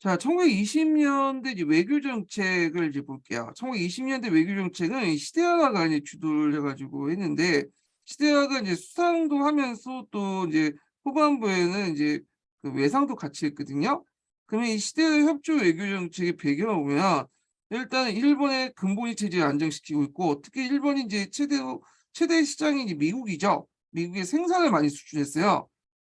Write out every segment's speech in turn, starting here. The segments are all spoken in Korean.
자, 1920년대 이제 외교 정책을 이제 볼게요. 1920년대 외교 정책은 시대화가 이제 주도를 해가지고 했는데, 시대화가 이제 수상도 하면서 또 이제 후반부에는 이제 그 외상도 같이 했거든요. 그러면 이 시대화 협조 외교 정책의 배경을 보면, 일단 일본의 근본위 체제를 안정시키고 있고, 특히 일본이 이제 최대 시장이 이제 미국이죠. 미국의 생산을 많이 수출했어요.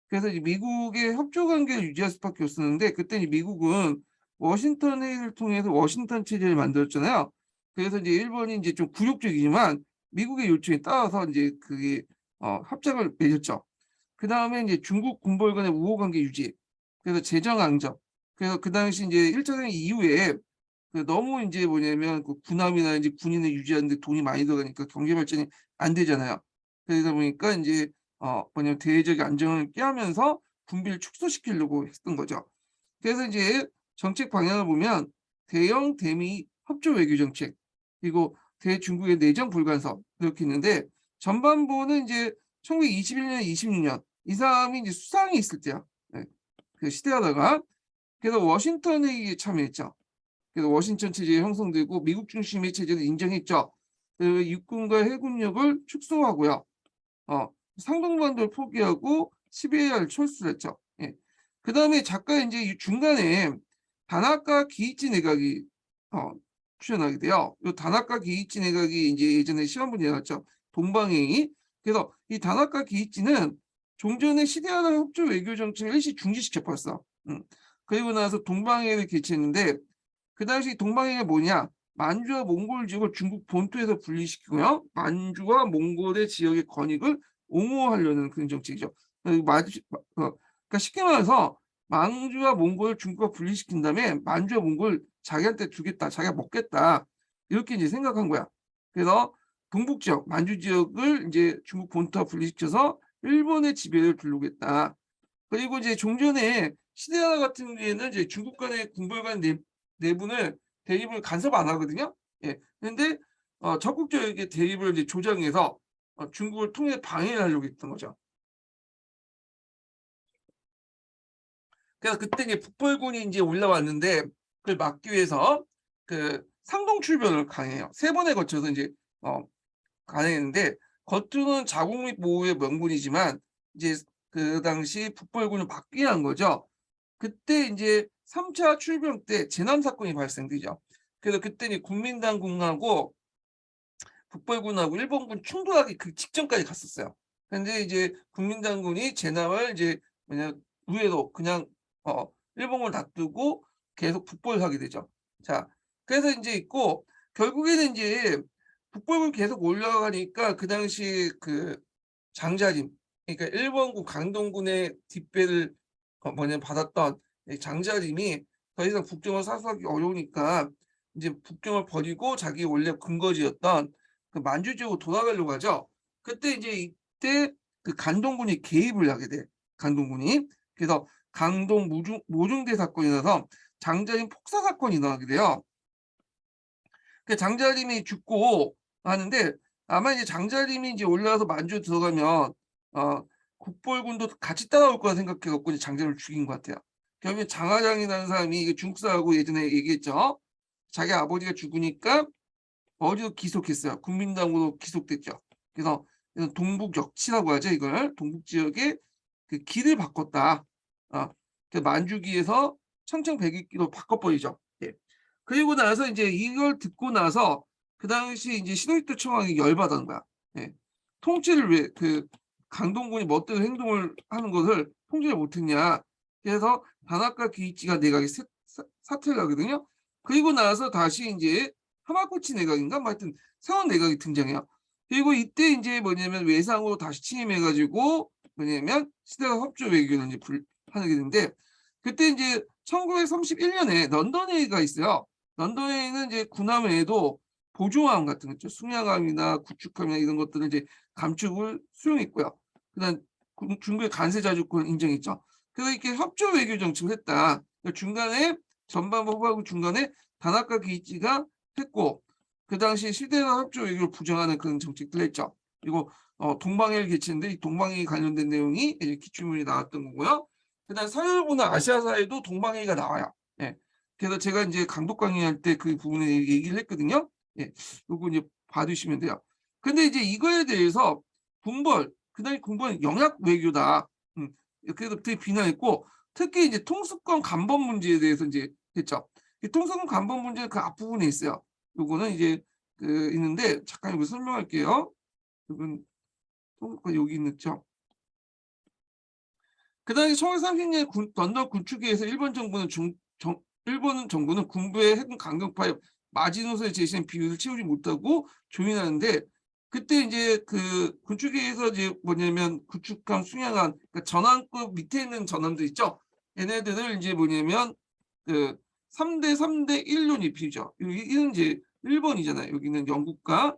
그래서 이제 미국의 협조 관계를 유지할 수밖에 없었는데, 그때 이제 미국은 워싱턴 회의를 통해서 워싱턴 체제를 만들었잖아요. 그래서 이제 일본이 이제 좀 굴욕적이지만 미국의 요청에 따라서 이제 그게 협정을 맺었죠. 그 다음에 이제 중국 군벌 간의 우호 관계 유지, 그래서 재정 안정. 그래서 그 당시 이제 1차 대전 이후에 그 너무 이제 뭐냐면 그 군함이나 이제 군인을 유지하는데 돈이 많이 들어가니까 경제 발전이 안 되잖아요. 그러다 보니까 이제 뭐냐면 대외적 안정을 꾀하면서 군비를 축소시키려고 했던 거죠. 그래서 이제 정책 방향을 보면 대영 대미 협조 외교 정책, 그리고 대중국의 내정 불간섭 이렇게 있는데, 전반부는 이제 1921년, 26년 이 사람이 이제 수상이 있을 때야. 네, 그 시대하다가 그래서 워싱턴 회의에 참여했죠. 그래서 워싱턴 체제 형성되고 미국 중심의 체제를 인정했죠. 그 육군과 해군력을 축소하고요. 상동반도를 포기하고 시베리아를 철수를 했죠. 예. 그 다음에 작가 이제 이 중간에 다나카 기이치 내각이 출연하게 돼요. 이 다나카 기이치 내각이 이제 예전에 시험 문제 나왔죠. 동방행위. 그래서 이 다나카 기이치는 종전의 시대하나 협조 외교 정책을 일시 중지시켜버렸어. 그리고 나서 동방행위를 개최했는데, 그 당시 동방행위가 뭐냐? 만주와 몽골 지역을 중국 본토에서 분리시키고요. 만주와 몽골의 지역의 권익을 옹호하려는 그런 정책이죠. 그러니까 쉽게 말해서 만주와 몽골을 중국과 분리시킨 다음에 만주와 몽골 자기한테 주겠다, 자기가 먹겠다, 이렇게 이제 생각한 거야. 그래서 동북 지역, 만주 지역을 이제 중국 본토와 분리시켜서 일본의 지배를 두르겠다. 그리고 이제 종전에 시대하 같은 경우에는 이제 중국 간의 군벌 간 내분을 대립을 간섭 안 하거든요. 예. 그런데 적극적이게 대립을 이제 조장해서 중국을 통해 방해를 하려고 했던 거죠. 그래서 그때 이제 북벌군이 이제 올라왔는데, 그걸 막기 위해서 그 상동 출변을 강행해요. 세 번에 거쳐서 이제 강행했는데, 겉으로는 자국 및 보호의 명분이지만 이제 그 당시 북벌군을 막기 위한 거죠. 그때 이제 3차 출병 때 제남 사건이 발생되죠. 그래서 그때 이제 국민당군하고 북벌군하고 일본군 충돌하기 그 직전까지 갔었어요. 근데 이제 국민당군이 제남을 이제 뭐냐 의외로 그냥 일본군을 놔두고 계속 북벌하게 되죠. 자, 그래서 이제 있고, 결국에는 이제 북벌군 계속 올라가니까 그 당시 그 장자림, 그러니까 일본군 강동군의 뒷배를 뭐냐 받았던 장자림이 더 이상 북경을 사수하기 어려우니까 이제 북경을 버리고 자기 원래 근거지였던 그 만주 지역으로 돌아가려고 하죠. 그때 이제 이때 그 간동군이 개입을 하게 돼. 간동군이. 그래서 강동 모중대 사건이 나서 장자림 폭사 사건이 나게 돼요. 그 장자림이 죽고 하는데, 아마 이제 장자림이 이제 올라와서 만주에 들어가면 국벌군도 같이 따라올 거라 생각해갖고 이제 장자림을 죽인 것 같아요. 결국에 장하장이라는 사람이 이게 중국사하고 예전에 얘기했죠. 자기 아버지가 죽으니까 어디로 기속했어요. 국민당으로 기속됐죠. 그래서 동북 역치라고 하죠. 이걸 동북 지역에 그 길을 바꿨다. 그 만주기에서 청청백일기로 바꿔버리죠. 예. 그리고 나서 이제 이걸 듣고 나서 그 당시 이제 시도이토 청왕이 열받은 거야. 예. 통치를 왜 그 강동군이 멋대로 행동을 하는 것을 통제를 못했냐. 그래서 다나카 기이치가 내각에 사퇴를 하거든요. 그리고 나서 다시 이제 하마구치 내각인가? 뭐 하여튼 새로운 내각이 등장해요. 그리고 이때 이제 뭐냐면 외상으로 다시 침입해가지고 뭐냐면 시대가 협조 외교를 이제 하게 되는데, 그때 이제 1931년에 런던 회의가 있어요. 런던 회의는 이제 군함 외에도 보조함 같은 거 있죠. 숙량함이나 구축함이나 이런 것들을 이제 감축을 수용했고요. 그다음 중국의 간세 자주권 인정했죠. 그래서 이렇게 협조 외교 정책을 했다. 중간에 전반부 후반부 중간에 다나카 기이치가 했고, 그 당시 시대나 협조 외교를 부정하는 그런 정책들을 했죠. 그리고 동방해를 개최했는데 이 동방해에 관련된 내용이 이제 기출문이 나왔던 거고요. 그다음 서울부나 아시아사에도 동방해가 나와요. 예. 그래서 제가 이제 강독 강의할 때 그 부분에 얘기를 했거든요. 예. 요거 이제 봐두시면 돼요. 근데 이제 이거에 대해서 군벌, 그다음에 군벌은 영약 외교다. 그래서 되게 비난했고, 특히 이제 통수권 간번 문제에 대해서 이제 했죠. 이 통수권 간번 문제는 그 앞부분에 있어요. 요거는 이제 그 있는데 잠깐 이거 설명할게요. 요건 통수권 여기 있죠. 그다음에 1930년 런던 군축회에서 일본 정부는 군부의 해군 강경파의 마지노선에 제시한 비율을 채우지 못하고 조인하는데, 그때 이제 그 군축회에서 이제 뭐냐면 구축함, 순양함, 그러니까 전함급 밑에 있는 전함들 있죠. 얘네들을 이제 뭐냐면 그 3대 3대 1로 입히죠. 여기는 이제 일본이잖아요. 여기는 영국과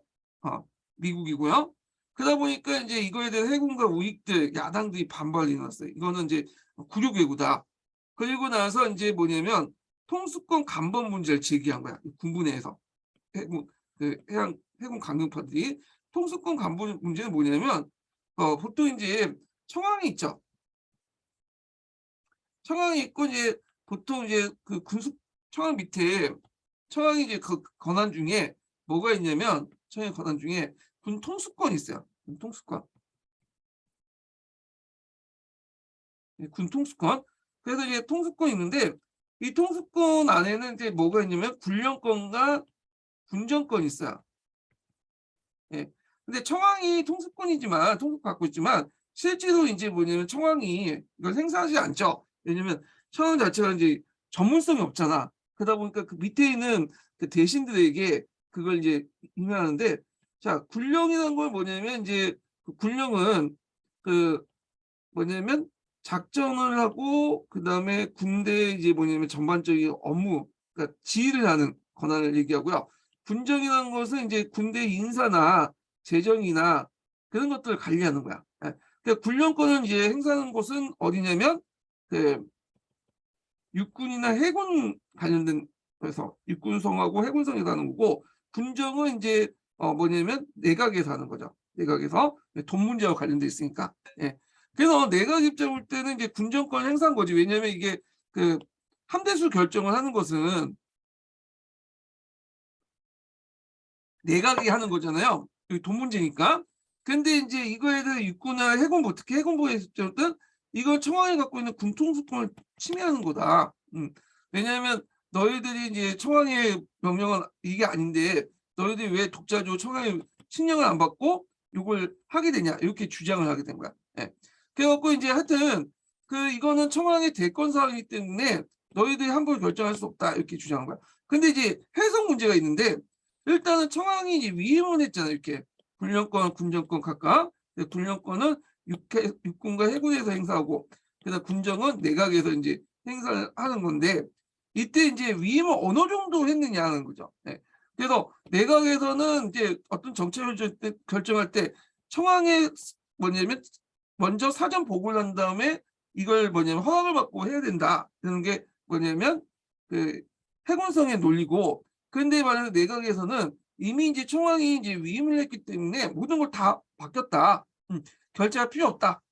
미국이고요. 그러다 보니까 이제 이거에 대한 해군과 우익들, 야당들이 반발이 일어났어요. 이거는 이제 굴욕외구다. 그리고 나서 이제 뭐냐면 통수권 간번 문제를 제기한 거야. 군부 내에서 해군 해군 강경파들이. 통수권 간번 문제는 뭐냐면 보통 이제 청왕이 있죠. 청왕이 있고 이제 보통 이제 그 청왕 밑에 청왕이 이제 그 권한 중에 뭐가 있냐면, 청왕의 권한 중에 군 통수권이 있어요. 군 통수권. 군 통수권. 그래서 이제 통수권이 있는데, 이 통수권 안에는 이제 뭐가 있냐면 군령권과 군정권이 있어요. 예. 근데 청왕이 통수권 갖고 있지만 실제로 이제 뭐냐면 청왕이 이걸 행사하지 않죠. 왜냐면 청왕 자체가 이제 전문성이 없잖아. 그러다 보니까 그 밑에 있는 그 대신들에게 그걸 이제 임명하는데, 자, 군령이라는 건 뭐냐면 이제 그 군령은 그 뭐냐면 작전을 하고 그다음에 군대 이제 뭐냐면 전반적인 업무, 그러니까 지휘를 하는 권한을 얘기하고요. 군정이라는 것은 이제 군대 인사나 재정이나 그런 것들을 관리하는 거야. 예. 그러니까 군령권을 이제 행사하는 곳은 어디냐면 그 육군이나 해군 관련된, 그래서 육군성하고 해군성에서 하는 거고, 군정은 이제 뭐냐면 내각에서 하는 거죠. 내각에서 돈 문제와 관련돼 있으니까. 예. 그래서 내각 입장 볼 때는 이제 군정권을 행사한 거지. 왜냐면 이게 그 함대수 결정을 하는 것은 내각이 하는 거잖아요. 돈 문제니까. 근데 이제 이거에 대해 육군이나 해군부, 특히 해군부의 입장은 이건 청와대가 갖고 있는 군통수권을 침해하는 거다. 왜냐하면 너희들이 이제 청와대의 명령은 이게 아닌데 너희들이 왜 독자적으로 청와대 신령을 안 받고 이걸 하게 되냐, 이렇게 주장을 하게 된 거야. 예. 그래갖고 이제 하여튼 그 이거는 청와대 대권 사항이기 때문에 너희들이 함부로 결정할 수 없다, 이렇게 주장한 거야. 근데 이제 해석 문제가 있는데, 일단은 청왕이 이제 위임을 했잖아요. 이렇게 군령권, 군정권 각각. 군령권은 육군과 해군에서 행사하고, 그다음 군정은 내각에서 이제 행사를 하는 건데, 이때 이제 위임을 어느 정도 했느냐는 거죠. 네. 그래서 내각에서는 이제 어떤 정책을 결정할 때 청왕의 뭐냐면 먼저 사전 보고를 한 다음에 이걸 뭐냐면 허락을 받고 해야 된다. 그런 게 뭐냐면 그 해군성의 논리고, 그런데 만약 내각에서는 이미 이제 청왕이 이제 위임을 했기 때문에 모든 걸 다 바뀌었다. 결제할 필요 없다.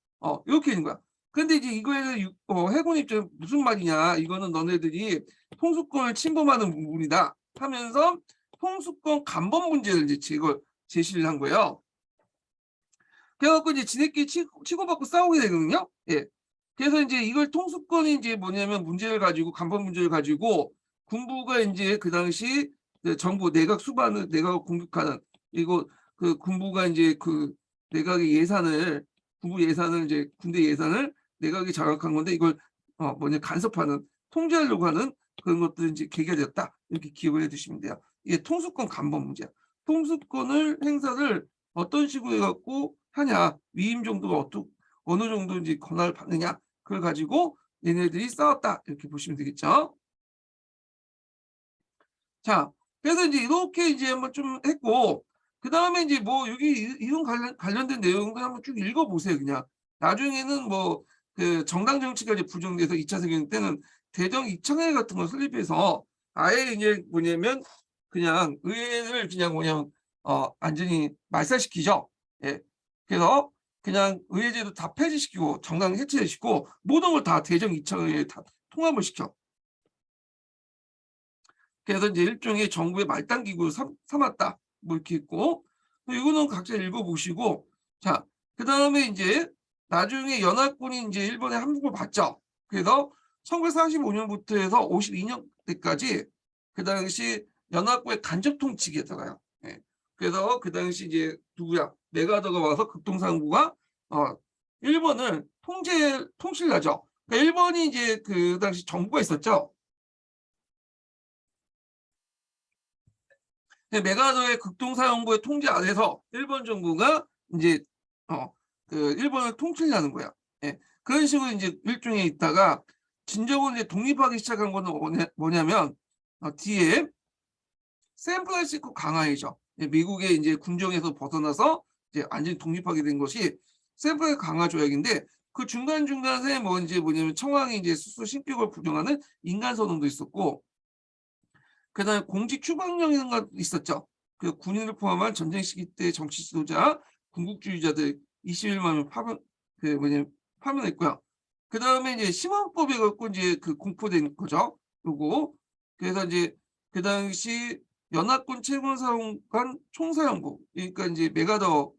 이렇게 되는 거야. 근데 이제 이거에 해군 입장 무슨 말이냐? 이거는 너네들이 통수권을 침범하는 부분이다 하면서 통수권 간번 문제를 이제 제시를 한 거예요. 그래갖고 이제 지네끼리 치고받고 싸우게 되거든요. 예. 그래서 이제 이걸 통수권이 이제 뭐냐면 문제를 가지고, 간번 문제를 가지고 군부가 이제 그 당시 정부 내각 수반을 내각을 공격하는, 그리고 그 군부가 이제 그 내각의 예산을, 군부 예산을 이제 군대 예산을 내각이 장악한 건데, 이걸 뭐냐 간섭하는, 통제하려고 하는 그런 것들이 이제 계기가 됐다, 이렇게 기억을 해두시면 돼요. 이게 통수권 간번 문제야. 통수권을 행사를 어떤 식으로 해갖고 하냐, 위임 정도가 어느 정도 이제 권한을 받느냐, 그걸 가지고 얘네들이 싸웠다, 이렇게 보시면 되겠죠. 자, 그래서 이제 이렇게 이제 한번 좀 했고, 그 다음에 이제 뭐 여기 이런 관련된 내용을 한번 쭉 읽어보세요. 그냥 나중에는 뭐 그 정당 정치가 이제 부정돼서 2차 세계대전 때는 대정 이청회 같은 걸 설립해서 아예 이제 뭐냐면 그냥 의회를 그냥 뭐냐면 완전히 말살시키죠. 예. 그래서 그냥 의회제도 다 폐지시키고 정당 해체시키고 모든 걸 다 대정 이청회에 다 통합을 시켜. 그래서 이제 일종의 정부의 말단 기구로 삼았다. 뭐 이렇게 있고 이거는 각자 읽어보시고 자 그다음에 이제 나중에 연합군이 이제 일본에 함복을 받죠. 그래서 1945년부터 해서 52년 때까지 그 당시 연합군의 간접 통치기에 들어가요. 예. 그래서 그 당시 이제 누구야 메가더가 와서 극동상부가 일본을 통치를 하죠. 그러니까 일본이 이제 그 당시 정부가 있었죠. 메가더의 극동사령부의 통제 아래서 일본 정부가 이제 그 일본을 통치하는 거야. 예. 그런 식으로 이제 일종의 있다가 진정으로 이제 독립하기 시작한 거는 뭐냐면 뒤에 샌프란시스코 강화이죠. 미국의 이제 군정에서 벗어나서 이제 완전히 독립하게 된 것이 샌프란시스코 강화 조약인데 그 중간중간에 뭐 이제 뭐냐면 청왕이 이제 스스로 신격을 부정하는 인간선언도 있었고 그다음에 공직 추방령이라는 거 있었죠. 그 군인을 포함한 전쟁 시기 때 정치 지도자, 군국주의자들 21만 명 파면했고요. 그다음에 이제 심헌법에 갖고 이제 그 공포된 거죠. 요거. 그래서 이제 그 당시 연합군 채군사령관 총사령부, 그러니까 이제 메가더가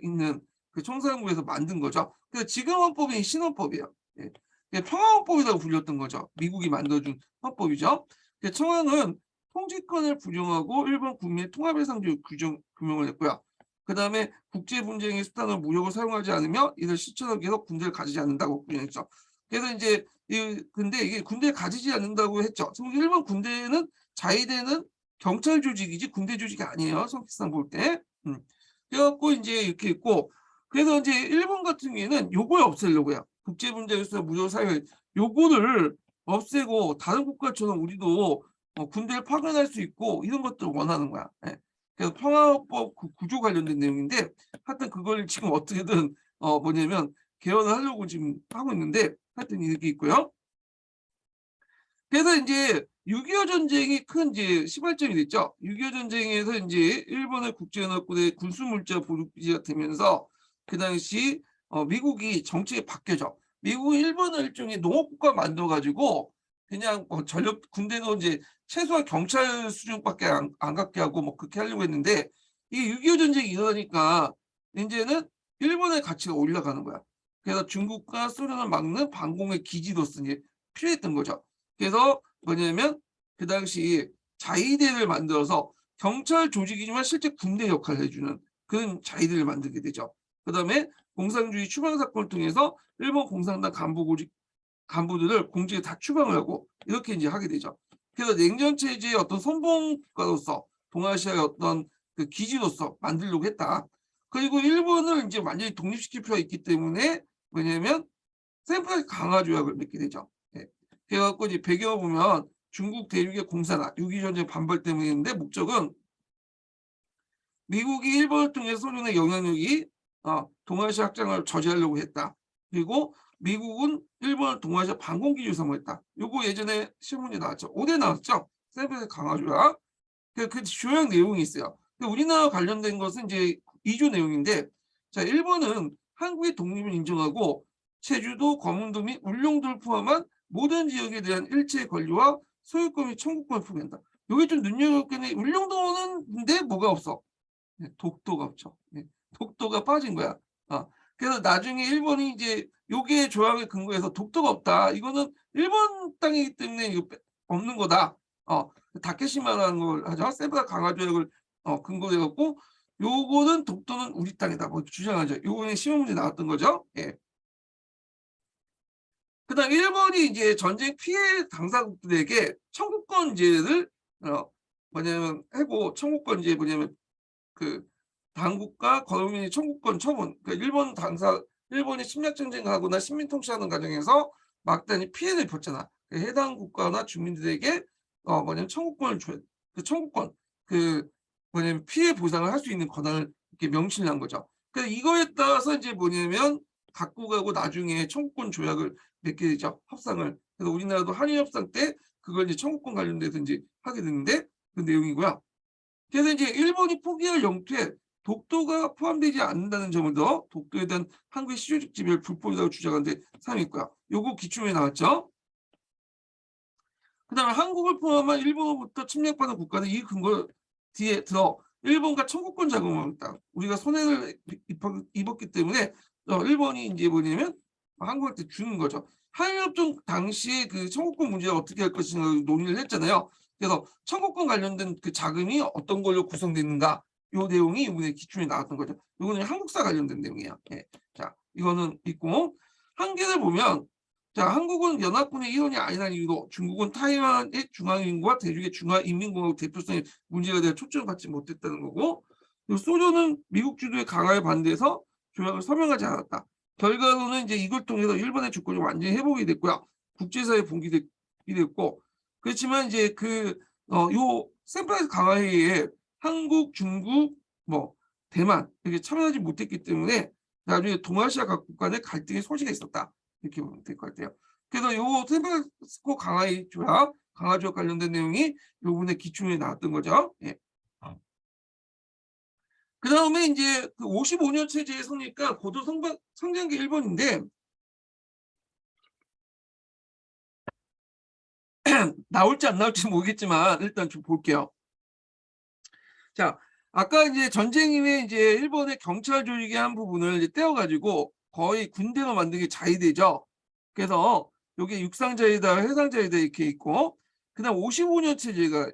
있는 그 총사령부에서 만든 거죠. 그래서 지금 헌법이 신헌법이에요. 예. 평화헌법이라고 불렸던 거죠. 미국이 만들어준 헌법이죠. 청왕은 통치권을 부정하고 일본 국민의 통합의 상징을 규명을 했고요. 그 다음에 국제 분쟁의 수단으로 무력을 사용하지 않으며 이를 실천하기 위해서 군대를 가지지 않는다고 규정했죠. 그래서 이제 근데 이게 군대를 가지지 않는다고 했죠. 일본 군대는 자위대는 경찰 조직이지 군대 조직이 아니에요. 성격상 볼 때. 그래갖고 이제 이렇게 있고 그래서 이제 일본 같은 경우에는 요걸 없애려고요. 국제 분쟁에서 무력 사용 요거를 없애고 다른 국가처럼 우리도 군대를 파견할 수 있고 이런 것들을 원하는 거야. 예. 그래서 평화법 구조 관련된 내용인데 하여튼 그걸 지금 어떻게든 뭐냐면 개헌을 하려고 지금 하고 있는데 하여튼 이렇게 있고요. 그래서 이제 6.25 전쟁이 큰 이제 시발점이 됐죠. 6.25 전쟁에서 이제 일본의 국제연합군의 군수물자 보급기지가 되면서 그 당시 미국이 정책이 바뀌어져. 미국이 일본을 일종의 농업국가 만들어가지고 그냥 전력 군대도 이제 최소한 경찰 수준밖에 안 갖게 하고 뭐 그렇게 하려고 했는데 이 6.25 전쟁이 일어나니까 이제는 일본의 가치가 올라가는 거야. 그래서 중국과 소련을 막는 방공의 기지로서 이제 필요했던 거죠. 그래서 뭐냐면 그 당시 자위대를 만들어서 경찰 조직이지만 실제 군대 역할을 해주는 그런 자위대를 만들게 되죠. 그다음에 공산주의 추방 사건을 통해서 일본 공산당 간부들을 공직에 다 추방을 하고 이렇게 이제 하게 되죠. 그래서 냉전 체제의 어떤 선봉 국가로서 동아시아의 어떤 그 기지로서 만들려고 했다. 그리고 일본을 이제 완전히 독립시킬 필요가 있기 때문에 뭐냐면 샌프란시스코 강화 조약을 맺게 되죠. 예. 그래갖고 이제 배경을 보면 중국 대륙의 공산화, 6.25 전쟁 반발 때문인데 목적은 미국이 일본을 통해 소련의 영향력이 동아시아 확장을 저지하려고 했다. 그리고 미국은 일본을 동아시아 반공기지로 삼았다. 요거 예전에 신문에 나왔죠. 5대 나왔죠. 샌프란시스코 강화 조약. 그 조약 내용이 있어요. 우리나라 관련된 것은 이제 2조 내용인데 자 일본은 한국의 독립을 인정하고 제주도, 거문도 및 울릉도를 포함한 모든 지역에 대한 일체의 권리와 소유권 및 청구권을 포기한다. 이게 좀 눈여겨보니 울릉도는 근데 뭐가 없어? 독도가 없죠. 독도가 빠진 거야. 그래서 나중에 일본이 이제 요게 조약에 근거해서 독도가 없다. 이거는 일본 땅이기 때문에 이거 없는 거다. 다케시마라는 걸 하죠. 세브라 강화 조약을 근거로 해갖고 요거는 독도는 우리 땅이다. 뭐 주장하죠. 요거는 시험 문제 나왔던 거죠. 예. 그다음 일본이 이제 전쟁 피해 당사국들에게 청구권제를 뭐냐면 하고 청구권제 뭐냐면 그 당국과 거민의 청구권 처분. 그러니까 일본이 침략 전쟁하거나 식민 통치하는 과정에서 막단이 피해를 입었잖아. 해당 국가나 주민들에게 뭐냐면 청구권을 줘야 그 청구권 그 뭐냐면 피해 보상을 할 수 있는 권한을 이렇게 명시를 한 거죠. 그래서 이거에 따라서 이제 뭐냐면 각국하고 나중에 청구권 조약을 맺게 되죠. 협상을. 그래서 우리나라도 한일 협상 때 그걸 이제 청구권 관련돼서 이제 하게 되는데 그 내용이고요. 그래서 이제 일본이 포기할 영토에 독도가 포함되지 않는다는 점을 더 독도에 대한 한국의 시조직 지배를 불법이라고 주장하는데 사람이 있고요. 요거 기출문제 나왔죠. 그다음에 한국을 포함한 일본으로부터 침략받은 국가는 이 근거 뒤에 들어 일본과 청구권 자금을 했다. 우리가 손해를 입었기 때문에 일본이 이제 뭐냐면 한국한테 주는 거죠. 한일협정 당시 그 청구권 문제를 어떻게 할 것인가 논의를 했잖아요. 그래서 청구권 관련된 그 자금이 어떤 걸로 구성되는가 요 내용이 이번에 기출에 나왔던 거죠. 이거는 한국사 관련된 내용이에요. 예. 자, 이거는 있고 한계를 보면 자, 한국은 연합군의 일원이 아니라는 이유로 중국은 타이완의 중앙인민과 대륙의 중화인민공화국 대표성에 문제가 되어 초점을 받지 못했다는 거고 그리고 소련은 미국 주도의 강화에 반대해서 조약을 서명하지 않았다. 결과로는 이제 이걸 통해서 일본의 주권이 완전히 회복이 됐고요. 국제사회에 봉기됐고 그렇지만 이제 요 샌프란시스코 강화회의에 한국, 중국, 뭐 대만 이렇게 참여하지 못했기 때문에 나중에 동아시아 각국 간의 갈등의 소지가 있었다. 이렇게 보면 될 것 같아요. 그래서 요 샌프란시스코 강화의 조약, 강화 조약 관련된 내용이 요번에 기출에 나왔던 거죠. 예. 그 다음에 이제 그 55년 체제의 성립과 고도 성장기 일본인데 나올지 안 나올지 모르겠지만 일단 좀 볼게요. 자, 아까 이제 전쟁 이후에 이제 일본의 경찰 조직의 한 부분을 이제 떼어가지고 거의 군대로 만든 게 자위대죠. 그래서 여기 육상자위다, 해상자위다 이렇게 있고, 그다음 55년 체제가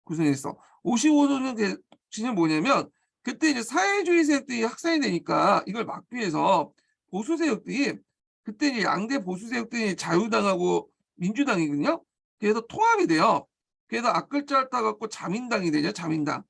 구성했어. 55년 체제는 뭐냐면 그때 이제 사회주의 세력들이 확산이 되니까 이걸 막기 위해서 보수 세력들이 그때 이제 양대 보수 세력들이 자유당하고 민주당이거든요. 그래서 통합이 돼요. 그래서 앞글자를 따갖고 자민당이 되죠. 자민당.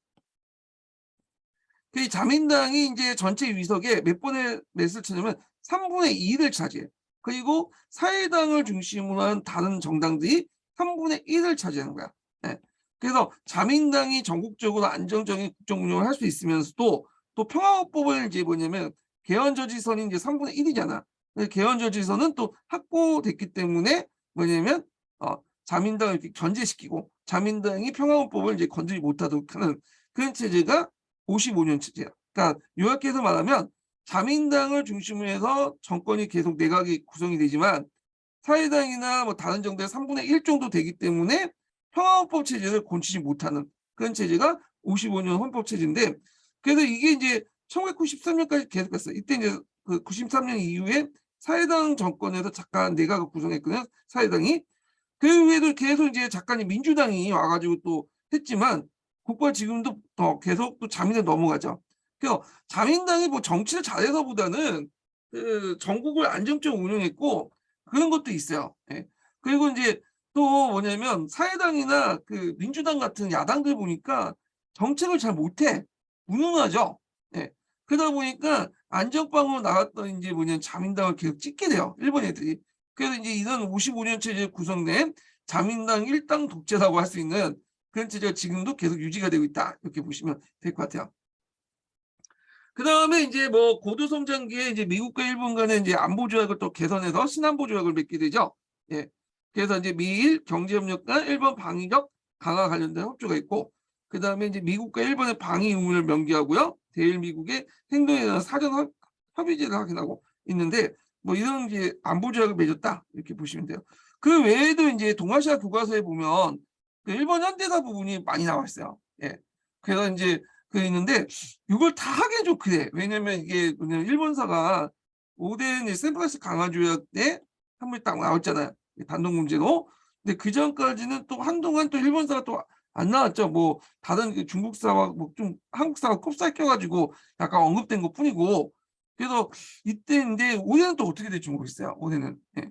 그 자민당이 이제 전체 위석에 몇 번의 몇을 차냐면 3분의 2를 차지해. 그리고 사회당을 중심으로 한 다른 정당들이 3분의 1을 차지하는 거야. 네. 그래서 자민당이 전국적으로 안정적인 국정 운영을 할 수 있으면서도 또 평화헌법을 이제 뭐냐면 개헌저지선이 이제 3분의 1이잖아. 개헌저지선은 또 확보됐기 때문에 뭐냐면 자민당을 이렇게 견제시키고 자민당이 평화헌법을 이제 건드리지 못하도록 하는 그런 체제가 55년 체제야. 그러니까 요약해서 말하면 자민당을 중심으로 해서 정권이 계속 내각이 구성이 되지만 사회당이나 뭐 다른 정당의 3분의 1 정도 되기 때문에 평화헌법 체제를 고치지 못하는 그런 체제가 55년 헌법 체제인데 그래서 이게 이제 1993년까지 계속했어요. 이때 이제 그 93년 이후에 사회당 정권에서 잠깐 내각을 구성했거든요. 사회당이. 그 후에도 계속 이제 잠깐 민주당이 와가지고 또 했지만 국가 지금도 계속 또 자민에 넘어가죠. 그래서 자민당이 뭐 정치를 잘해서보다는 그 전국을 안정적으로 운영했고 그런 것도 있어요. 예. 그리고 이제 또 뭐냐면 사회당이나 그 민주당 같은 야당들 보니까 정책을 잘 못해. 무능하죠. 예. 그러다 보니까 안전빵으로 나갔던 이제 뭐냐면 자민당을 계속 찍게 돼요. 일본 애들이. 그래서 이제 이런 55년 체제 구성된 자민당 일당 독재라고 할 수 있는 그런 체제가 지금도 계속 유지가 되고 있다. 이렇게 보시면 될 것 같아요. 그 다음에 이제 뭐 고도성장기에 이제 미국과 일본 간의 이제 안보 조약을 또 개선해서 신안보 조약을 맺게 되죠. 예. 그래서 이제 미일 경제협력과 일본 방위력 강화 관련된 협조가 있고, 그 다음에 이제 미국과 일본의 방위 의무를 명기하고요. 대일 미국의 행동에 대한 사전 협의제를 확인하고 있는데, 뭐 이런 이제 안보 조약을 맺었다 이렇게 보시면 돼요. 그 외에도 이제 동아시아 교과서에 보면 그 일본 현대사 부분이 많이 나와 있어요. 예. 그래서 이제 그 있는데 이걸 다 하기엔 좀 그래. 왜냐면 이게 뭐냐면 일본사가 오대는 샌프란시스코 강화 조약 때 한 번이 딱 나왔잖아요. 단독 문제로. 근데 그 전까지는 또 한동안 또 일본사가 또 안 나왔죠. 뭐 다른 그 중국사와 뭐 좀 한국사가 kop살 껴가지고 약간 언급된 것 뿐이고. 그래서 이때인데 올해는 또 어떻게 될지 모르겠어요. 올해는. 예.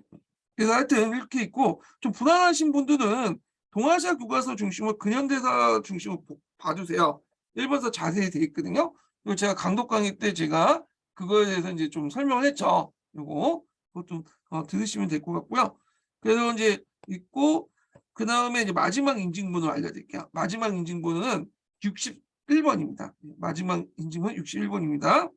그래서 하여튼 이렇게 있고 좀 불안하신 분들은 동아시아 교과서 중심으로 근현대사 중심으로 봐주세요. 일본서 자세히 돼 있거든요. 그리고 제가 강독 강의 때 제가 그거에 대해서 이제 좀 설명을 했죠. 요거 그거 좀 들으시면 될 것 같고요. 그래서 이제 있고 그 다음에 이제 마지막 인증번호 알려드릴게요. 마지막 인증번호는 61번입니다. 마지막 인증번호 61번입니다.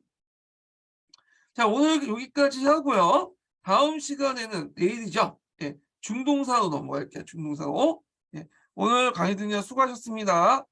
자, 오늘 여기까지 하고요. 다음 시간에는 내일이죠. 예, 중동사로 넘어갈게요. 중동사로. 예, 오늘 강의 듣느라 수고하셨습니다.